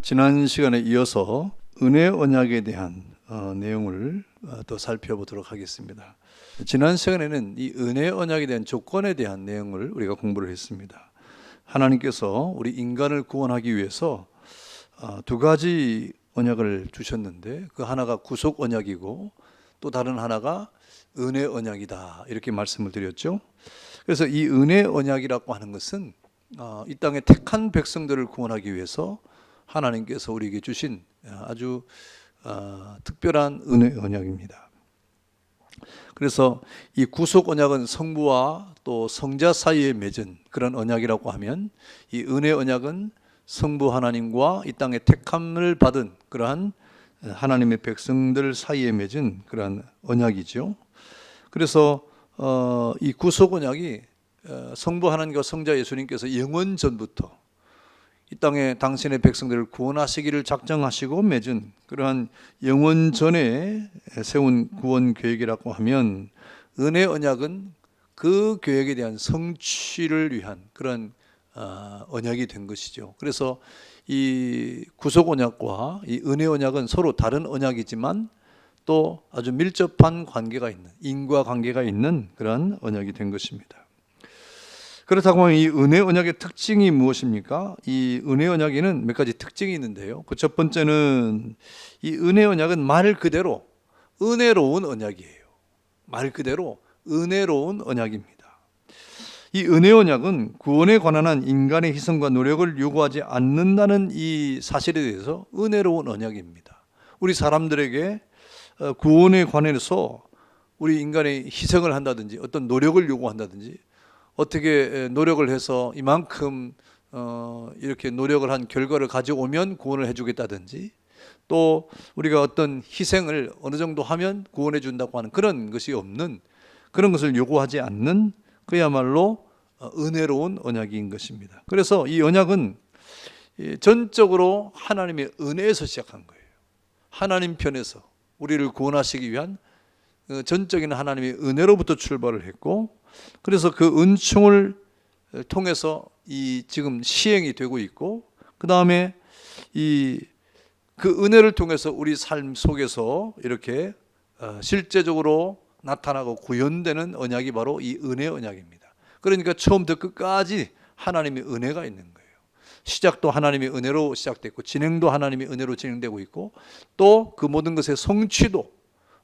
지난 시간에 이어서 은혜 언약에 대한 내용을 또 살펴보도록 하겠습니다. 지난 시간에는 이 은혜 언약에 대한 조건에 대한 내용을 우리가 공부를 했습니다. 하나님께서 우리 인간을 구원하기 위해서 두 가지 언약을 주셨는데, 그 하나가 구속 언약이고 또 다른 하나가 은혜 언약이다, 이렇게 말씀을 드렸죠. 그래서 이 은혜 언약이라고 하는 것은 이 땅에 택한 백성들을 구원하기 위해서 하나님께서 우리에게 주신 아주 특별한 은혜 언약입니다. 그래서 이 구속 언약은 성부와 또 성자 사이에 맺은 그런 언약이라고 하면, 이 은혜 언약은 성부 하나님과 이 땅에 택함을 받은 그러한 하나님의 백성들 사이에 맺은 그러한 언약이죠. 그래서 이 구속 언약이 성부 하나님과 성자 예수님께서 영원 전부터 이 땅에 당신의 백성들을 구원하시기를 작정하시고 맺은 그러한 영원 전에 세운 구원 계획이라고 하면, 은혜 언약은 그 계획에 대한 성취를 위한 그런 언약이 된 것이죠. 그래서 이 구속 언약과 이 은혜 언약은 서로 다른 언약이지만 또 아주 밀접한 관계가 있는, 인과관계가 있는 그런 언약이 된 것입니다. 그렇다고 하면 이 은혜 언약의 특징이 무엇입니까? 이 은혜 언약에는 몇 가지 특징이 있는데요. 그 첫 번째는, 이 은혜 언약은 말 그대로 은혜로운 언약이에요. 말 그대로 은혜로운 언약입니다. 이 은혜 언약은 구원에 관한 한 인간의 희생과 노력을 요구하지 않는다는 이 사실에 대해서 은혜로운 언약입니다. 우리 사람들에게 구원에 관해서 우리 인간의 희생을 한다든지 어떤 노력을 요구한다든지, 어떻게 노력을 해서 이만큼 이렇게 노력을 한 결과를 가져오면 구원을 해주겠다든지, 또 우리가 어떤 희생을 어느 정도 하면 구원해 준다고 하는 그런 것이 없는, 그런 것을 요구하지 않는 그야말로 은혜로운 언약인 것입니다. 그래서 이 언약은 전적으로 하나님의 은혜에서 시작한 거예요. 하나님 편에서 우리를 구원하시기 위한 전적인 하나님의 은혜로부터 출발을 했고, 그래서 그 은총을 통해서 이 지금 시행이 되고 있고, 그 다음에 그 은혜를 통해서 우리 삶 속에서 이렇게 실제적으로 나타나고 구현되는 언약이 바로 이 은혜 언약입니다. 그러니까 처음부터 끝까지 하나님의 은혜가 있는 거예요. 시작도 하나님의 은혜로 시작됐고, 진행도 하나님의 은혜로 진행되고 있고, 또 그 모든 것의 성취도,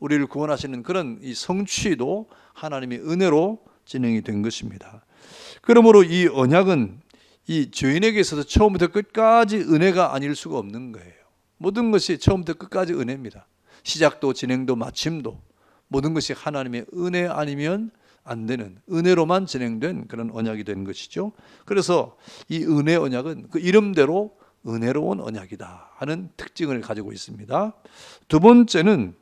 우리를 구원하시는 그런 이 성취도 하나님의 은혜로 진행이 된 것입니다. 그러므로 이 언약은 이 죄인에게 있어서 처음부터 끝까지 은혜가 아닐 수가 없는 거예요. 모든 것이 처음부터 끝까지 은혜입니다. 시작도 진행도 마침도 모든 것이 하나님의 은혜 아니면 안 되는, 은혜로만 진행된 그런 언약이 된 것이죠. 그래서 이 은혜 언약은 그 이름대로 은혜로운 언약이다 하는 특징을 가지고 있습니다. 두 번째는,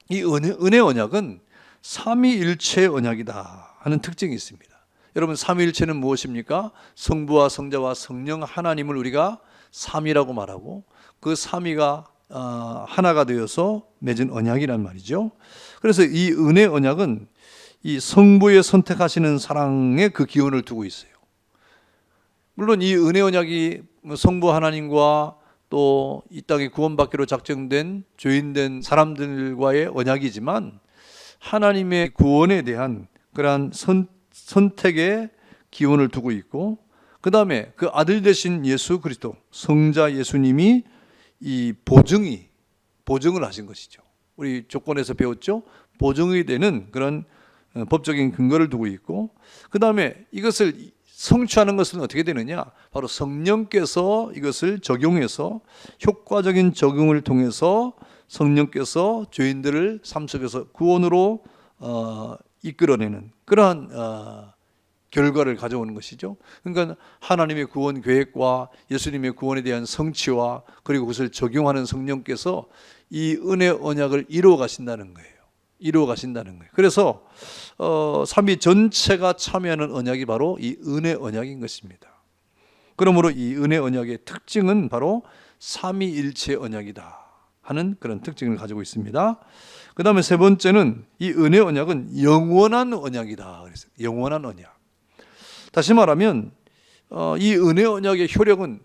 이 은혜 언약은 삼위일체 언약이다 하는 특징이 있습니다. 여러분, 삼위일체는 무엇입니까? 성부와 성자와 성령 하나님을 우리가 삼위라고 말하고, 그 삼위가 하나가 되어서 맺은 언약이란 말이죠. 그래서 이 은혜 언약은 이 성부의 선택하시는 사랑에 그 기원을 두고 있어요. 물론 이 은혜 언약이 성부 하나님과 또 이 땅에 구원받기로 작정된 죄인된 사람들과의 언약이지만, 하나님의 구원에 대한 그러한 선택의 기원을 두고 있고, 그 다음에 그 아들 되신 예수 그리스도, 성자 예수님이 이 보증을 하신 것이죠. 우리 조건에서 배웠죠. 보증이 되는 그런 법적인 근거를 두고 있고, 그 다음에 이것을 성취하는 것은 어떻게 되느냐? 바로 성령께서 이것을 적용해서, 효과적인 적용을 통해서 성령께서 죄인들을 삶 속에서 구원으로 이끌어내는 그러한 결과를 가져오는 것이죠. 그러니까 하나님의 구원 계획과 예수님의 구원에 대한 성취와, 그리고 그것을 적용하는 성령께서 이 은혜 언약을 이루어 가신다는 거예요. 그래서 삼위 전체가 참여하는 언약이 바로 이 은혜 언약인 것입니다. 그러므로 이 은혜 언약의 특징은 바로 삼위일체 언약이다 하는 그런 특징을 가지고 있습니다. 그 다음에 세 번째는, 이 은혜 언약은 영원한 언약이다 그랬어요. 영원한 언약. 다시 말하면 이 은혜 언약의 효력은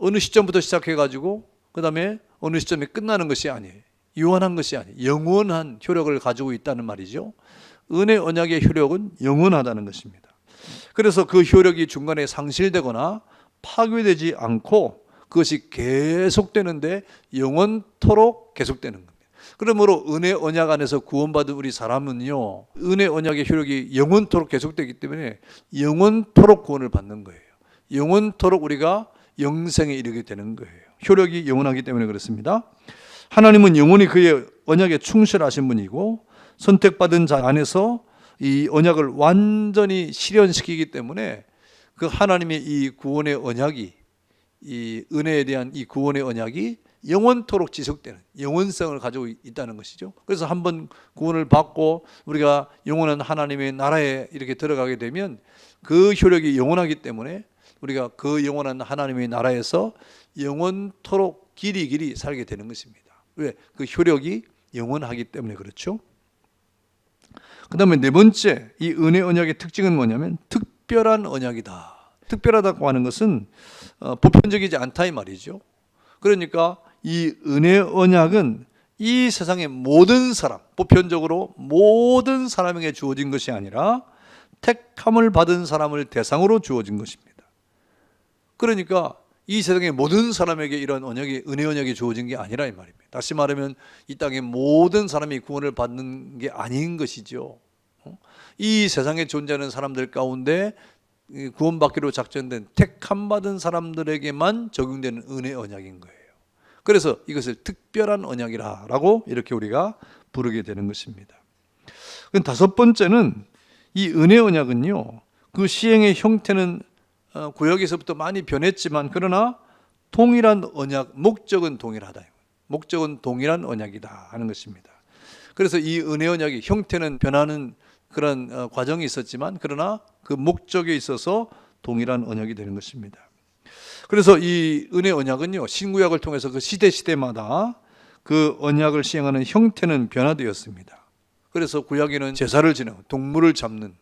어느 시점부터 시작해가지고 그 다음에 어느 시점에 끝나는 것이 아니에요. 유한한 것이 아니에요. 영원한 효력을 가지고 있다는 말이죠. 은혜 언약의 효력은 영원하다는 것입니다. 그래서 그 효력이 중간에 상실되거나 파괴되지 않고 그것이 계속되는데 영원토록 계속되는 겁니다. 그러므로 은혜 언약 안에서 구원받은 우리 사람은요, 은혜 언약의 효력이 영원토록 계속되기 때문에 영원토록 구원을 받는 거예요. 영원토록 우리가 영생에 이르게 되는 거예요. 효력이 영원하기 때문에 그렇습니다. 하나님은 영원히 그의 언약에 충실하신 분이고 선택받은 자 안에서 이 언약을 완전히 실현시키기 때문에 그 하나님의 이 구원의 언약이, 이 은혜에 대한 이 구원의 언약이 영원토록 지속되는 영원성을 가지고 있다는 것이죠. 그래서 한번 구원을 받고 우리가 영원한 하나님의 나라에 이렇게 들어가게 되면 그 효력이 영원하기 때문에 우리가 그 영원한 하나님의 나라에서 영원토록 길이 살게 되는 것입니다. 왜? 그 효력이 영원하기 때문에 그렇죠. 그 다음에 네 번째, 이 은혜 언약의 특징은 뭐냐면 특별한 언약이다. 특별하다고 하는 것은 보편적이지 않다 이 말이죠. 그러니까 이 은혜 언약은 이 세상의 모든 사람, 보편적으로 모든 사람에게 주어진 것이 아니라 택함을 받은 사람을 대상으로 주어진 것입니다. 그러니까 이 세상의 모든 사람에게 이런 언약이, 은혜 언약이 주어진 게 아니라 이 말입니다. 다시 말하면 이 땅의 모든 사람이 구원을 받는 게 아닌 것이죠. 이 세상에 존재하는 사람들 가운데 구원받기로 작정된 택함 받은 사람들에게만 적용되는 은혜 언약인 거예요. 그래서 이것을 특별한 언약이라고 이렇게 우리가 부르게 되는 것입니다. 다섯 번째는 이 은혜 언약은요, 그 시행의 형태는 구약에서부터 많이 변했지만 그러나 동일한 언약, 목적은 동일하다. 목적은 동일한 언약이다 하는 것입니다. 그래서 이 은혜 언약이 형태는 변하는 그런 과정이 있었지만 그러나 그 목적에 있어서 동일한 언약이 되는 것입니다. 그래서 이 은혜 언약은요, 신구약을 통해서 그 시대마다 그 언약을 시행하는 형태는 변화되었습니다. 그래서 구약에는 제사를 지내고 동물을 잡는,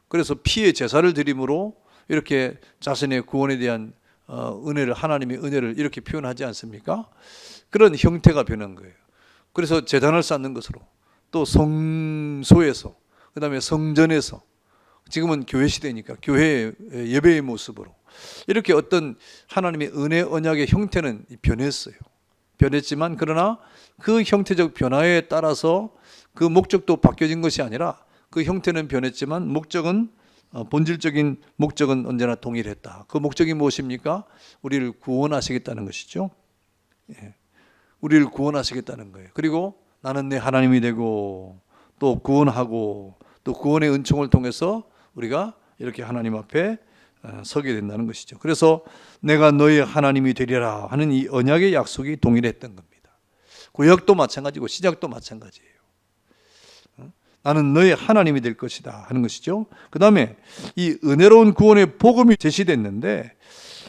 그래서 피의 제사를 드림으로 이렇게 자신의 구원에 대한 은혜를, 하나님의 은혜를 이렇게 표현하지 않습니까? 그런 형태가 변한 거예요. 그래서 제단을 쌓는 것으로, 또 성소에서, 그 다음에 성전에서, 지금은 교회 시대니까 교회의 예배의 모습으로 이렇게 어떤 하나님의 은혜 언약의 형태는 변했어요. 변했지만 그러나 그 형태적 변화에 따라서 그 목적도 바뀌어진 것이 아니라 그 형태는 변했지만 목적은, 본질적인 목적은 언제나 동일했다. 그 목적이 무엇입니까? 우리를 구원하시겠다는 것이죠. 우리를 구원하시겠다는 거예요. 그리고 나는 내 하나님이 되고 또 구원하고 또 구원의 은총을 통해서 우리가 이렇게 하나님 앞에 서게 된다는 것이죠. 그래서 내가 너의 하나님이 되리라 하는 이 언약의 약속이 동일했던 겁니다. 구약도 마찬가지고 신약도 마찬가지예요. 나는 너의 하나님이 될 것이다 하는 것이죠. 그 다음에 이 은혜로운 구원의 복음이 제시됐는데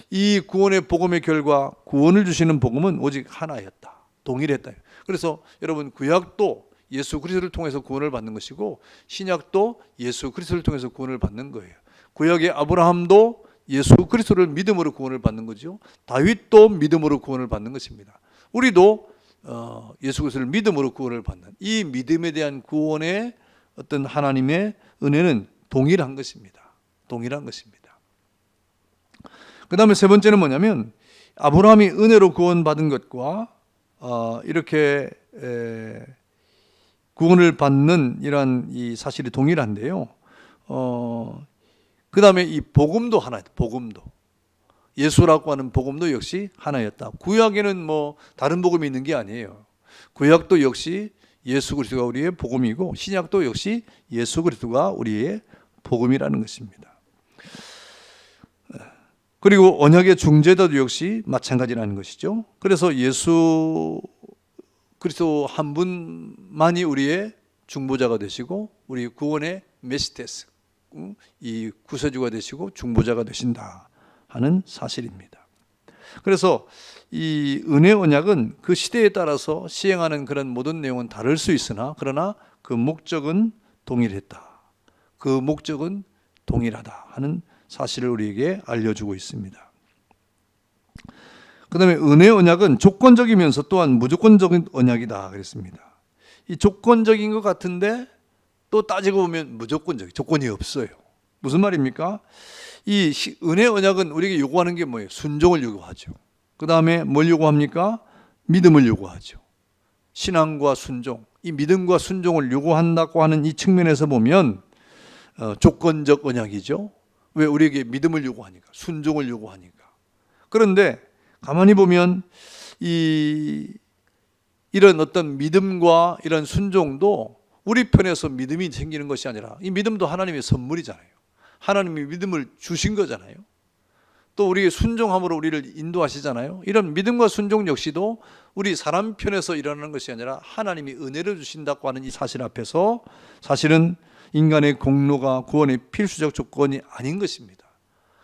이 구원의 복음의 결과 구원을 주시는 복음은 오직 하나였다. 동일했다. 그래서 여러분, 구약도 예수 그리스도를 통해서 구원을 받는 것이고 신약도 예수 그리스도를 통해서 구원을 받는 거예요. 구약의 아브라함도 예수 그리스도를 믿음으로 구원을 받는 거죠. 다윗도 믿음으로 구원을 받는 것입니다. 우리도 예수 그리스도를 믿음으로 구원을 받는, 이 믿음에 대한 구원의 어떤 하나님의 은혜는 동일한 것입니다. 동일한 것입니다. 그 다음에 세 번째는 뭐냐면 아브라함이 은혜로 구원받은 것과 이렇게 구원을 받는 이런 이 사실이 동일한데요. 그 다음에 이 복음도 하나였다. 복음도, 예수라고 하는 복음도 역시 하나였다. 구약에는 뭐 다른 복음이 있는 게 아니에요. 구약도 역시 예수 그리스도가 우리의 복음이고 신약도 역시 예수 그리스도가 우리의 복음이라는 것입니다. 그리고 언약의 중재자도 역시 마찬가지라는 것이죠. 그래서 예수 그리스도 한 분만이 우리의 중보자가 되시고 우리 구원의 메시테스, 이 구세주가 되시고 중보자가 되신다 하는 사실입니다. 그래서 이 은혜 언약은 그 시대에 따라서 시행하는 그런 모든 내용은 다를 수 있으나 그러나 그 목적은 동일했다. 그 목적은 동일하다 하는 사실을 우리에게 알려주고 있습니다. 그다음에 은혜 언약은 조건적이면서 또한 무조건적인 언약이다 그랬습니다. 이 조건적인 것 같은데 또 따지고 보면 무조건적인 조건이 없어요. 무슨 말입니까? 이 은혜 언약은 우리에게 요구하는 게 뭐예요? 순종을 요구하죠. 그 다음에 뭘 요구합니까? 믿음을 요구하죠. 신앙과 순종, 이 믿음과 순종을 요구한다고 하는 이 측면에서 보면 조건적 언약이죠. 왜? 우리에게 믿음을 요구하니까, 순종을 요구하니까. 그런데 가만히 보면 이런 어떤 믿음과 이런 순종도 우리 편에서 믿음이 생기는 것이 아니라 이 믿음도 하나님의 선물이잖아요. 하나님이 믿음을 주신 거잖아요. 또 우리의 순종함으로 우리를 인도하시잖아요. 이런 믿음과 순종 역시도 우리 사람 편에서 일어나는 것이 아니라 하나님이 은혜를 주신다고 하는 이 사실 앞에서 사실은 인간의 공로가 구원의 필수적 조건이 아닌 것입니다.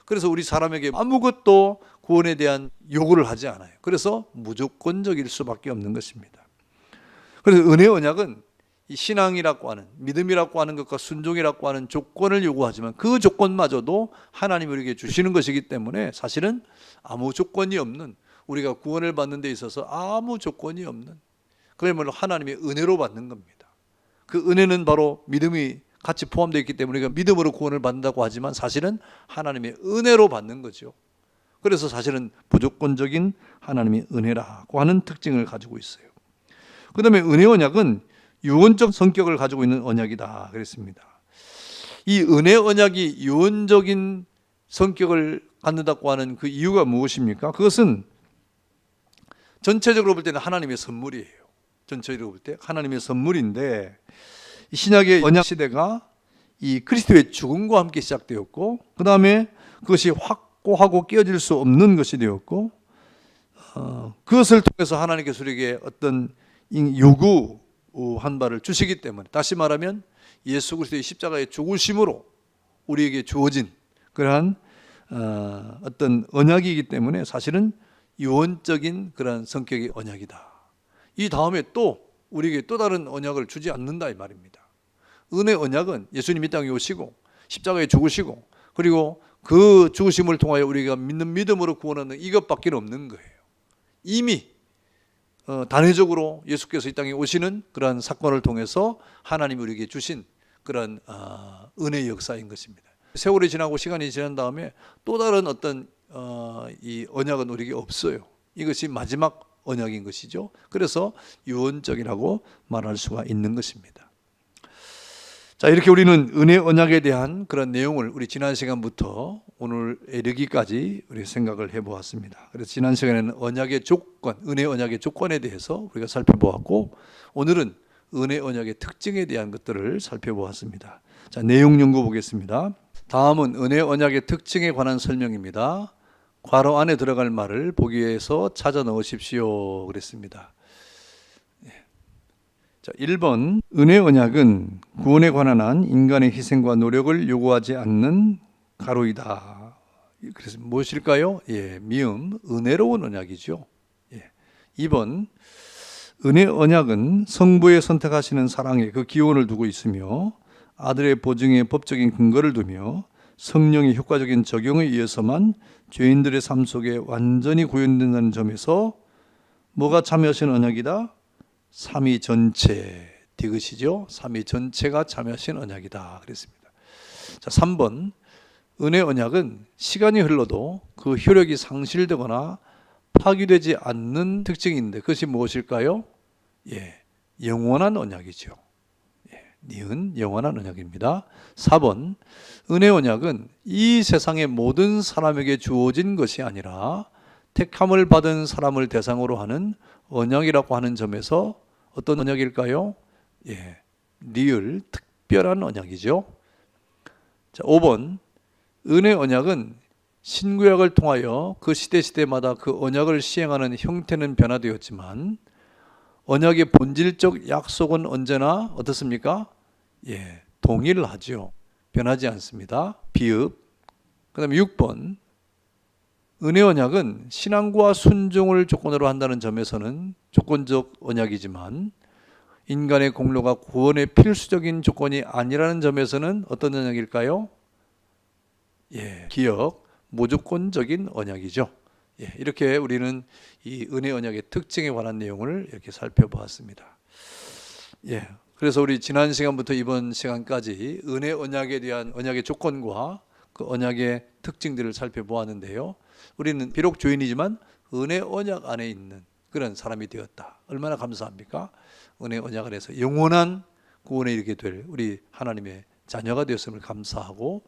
그래서 우리 사람에게 아무것도 구원에 대한 요구를 하지 않아요. 그래서 무조건적일 수밖에 없는 것입니다. 그래서 은혜 언약은 이 신앙이라고 하는, 믿음이라고 하는 것과 순종이라고 하는 조건을 요구하지만 그 조건마저도 하나님이 우리에게 주시는 것이기 때문에 사실은 아무 조건이 없는, 우리가 구원을 받는 데 있어서 아무 조건이 없는, 그야말로 하나님의 은혜로 받는 겁니다. 그 은혜는 바로 믿음이 같이 포함되어 있기 때문에 우리가 믿음으로 구원을 받는다고 하지만 사실은 하나님의 은혜로 받는 거죠. 그래서 사실은 무조건적인 하나님의 은혜라고 하는 특징을 가지고 있어요. 그 다음에 은혜 언약은 유언적 성격을 가지고 있는 언약이다 그랬습니다. 이 은혜 언약이 유언적인 성격을 갖는다고 하는 그 이유가 무엇입니까? 그것은 전체적으로 볼 때는 하나님의 선물이에요. 전체적으로 볼 때 하나님의 선물인데, 신약의 언약 시대가 이 그리스도의 죽음과 함께 시작되었고, 그 다음에 그것이 확고하고 깨어질 수 없는 것이 되었고, 그것을 통해서 하나님께서 우리에게 어떤 요구한 바를 주시기 때문에, 다시 말하면 예수 그리스도의 십자가의 죽으심으로 우리에게 주어진 그러한 어떤 언약이기 때문에 사실은 유언적인 그러한 성격의 언약이다. 이 다음에 또 우리에게 또 다른 언약을 주지 않는다 이 말입니다. 은혜 언약은 예수님이 이 땅에 오시고 십자가에 죽으시고 그리고 그 죽으심을 통하여 우리가 믿는 믿음으로 구원하는 이것밖에 없는 거예요. 이미 단회적으로 예수께서 이 땅에 오시는 그러한 사건을 통해서 하나님이 우리에게 주신 그런 은혜의 역사인 것입니다. 세월이 지나고 시간이 지난 다음에 또 다른 어떤 이 언약은 우리에게 없어요. 이것이 마지막 언약인 것이죠. 그래서 유언적이라고 말할 수가 있는 것입니다. 자, 이렇게 우리는 은혜 언약에 대한 그런 내용을 우리 지난 시간부터 오늘 이르기까지 우리 생각을 해보았습니다. 그래서 지난 시간에는 언약의 조건, 은혜 언약의 조건에 대해서 우리가 살펴보았고, 오늘은 은혜 언약의 특징에 대한 것들을 살펴보았습니다. 자, 내용 연구 보겠습니다. 다음은 은혜 언약의 특징에 관한 설명입니다. 괄호 안에 들어갈 말을 보기에서 찾아 넣으십시오 그랬습니다. 자, 1번 은혜 언약은 구원에 관한 한 인간의 희생과 노력을 요구하지 않는 가로이다. 그래서 무엇일까요? 미음 은혜로운 언약이죠. 2번 은혜 언약은 성부의 선택하시는 사랑에 그 기원을 두고 있으며 아들의 보증에 법적인 근거를 두며 성령의 효과적인 적용에 의해서만 죄인들의 삶 속에 완전히 구현된다는 점에서 뭐가 참여하신 언약이다? 삼위전체, 디귿이죠. 삼위전체가 참여하신 언약이다 그랬습니다. 자, 3번 은혜 언약은 시간이 흘러도 그 효력이 상실되거나 파기되지 않는 특징인데 그것이 무엇일까요? 영원한 언약이죠. 니은 영원한 언약입니다. 4번 은혜 언약은 이 세상의 모든 사람에게 주어진 것이 아니라 택함을 받은 사람을 대상으로 하는 언약이라고 하는 점에서 어떤 언약일까요? 리을 특별한 언약이죠. 자, 5번 은혜 언약은 신구약을 통하여 그 시대마다 그 언약을 시행하는 형태는 변화되었지만 언약의 본질적 약속은 언제나 어떻습니까? 동일하죠. 변하지 않습니다. 비읍. 그 다음에 6번 은혜 언약은 신앙과 순종을 조건으로 한다는 점에서는 조건적 언약이지만 인간의 공로가 구원의 필수적인 조건이 아니라는 점에서는 어떤 언약일까요? 기억, 무조건적인 언약이죠. 예, 이렇게 우리는 이 은혜 언약의 특징에 관한 내용을 이렇게 살펴보았습니다. 예, 그래서 우리 지난 시간부터 이번 시간까지 은혜 언약에 대한 언약의 조건과 그 언약의 특징들을 살펴보았는데요. 우리는 비록 죄인이지만 은혜 언약 안에 있는 그런 사람이 되었다. 얼마나 감사합니까? 은혜 언약 안에서 영원한 구원에 이르게 될 우리 하나님의 자녀가 되었음을 감사하고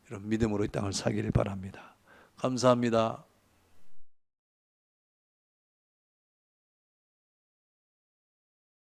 이런 믿음으로 이 땅을 살기를 바랍니다. 감사합니다.